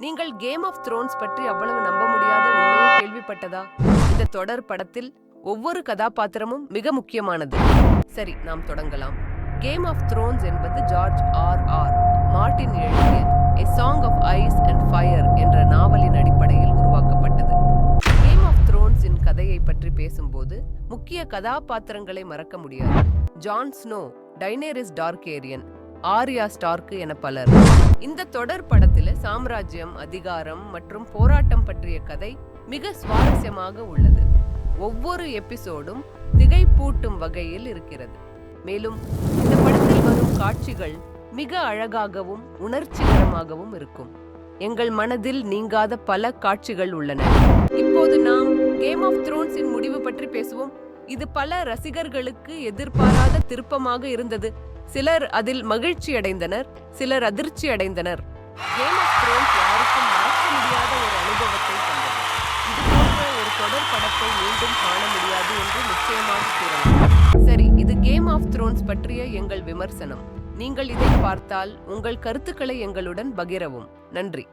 நீங்கள் game of Thrones பற்றி அவ்வளவு நம்ப முடியாத உண்மையை கேள்விப்பட்டதா? இந்த தொடர் படத்தில் ஒவ்வொரு கதாபாத்திரமும் மிக முக்கியமானது. சரி, நாம் தொடங்கலாம். கேம் ஆஃப் த்ரோன்ஸ் என்பது ஜார்ஜ் ஆர் மார்ட்டின் எழுதிய A Song of Ice and Fire என்ற நாவலின் அடிப்படையில் உருவாக்கப்பட்டது. கேம் ஆஃப் த்ரோன்ஸ் இன் கதையை பற்றி பேசும்போது முக்கிய கதாபாத்திரங்களை மறக்க முடியாது. Jon Snow, Daenerys Targaryen, Arya Stark என பலர். இந்த தொடர் படத்தில சாம்ராஜ்யம், அதிகாரம் மற்றும் போராட்டம் பற்றிய கதை மிக சுவாரஸ்யமாக உள்ளது. ஒவ்வொரு எபிசோடும் திகைப்பூட்டும் வகையில் இருக்கிறது. மேலும் இந்த படத்தில் வரும் காட்சிகள் மிக அழகாகவும் உணர்ச்சிகரமாகவும் இருக்கும். எங்கள் மனதில் நீங்காத பல காட்சிகள் உள்ளன. இப்போது நாம் கேம் ஆஃப் த்ரோன்ஸின் முடிவு பற்றி பேசுவோம். இது பல ரசிகர்களுக்கு எதிர்பாராத திருப்பமாக இருந்தது. சிலர் அதில் மகிழ்ச்சி அடைந்தனர், சிலர் அதிர்ச்சி அடைந்தனர். கேம் ஆஃப் த்ரோன்ஸ் யாருக்கும் மறக்க முடியாத ஒரு அனுபவத்தை தந்தது. இது போன்ற ஒரு தொடர் படத்தை மீண்டும் காண முடியாது என்று நிச்சயமாக கூறலாம். சரி, இது கேம் ஆஃப் த்ரோன்ஸ் பற்றிய எங்கள் விமர்சனம். நீங்கள் இதை பார்த்தால் உங்கள் கருத்துக்களை எங்களுடன் பகிரவும். நன்றி.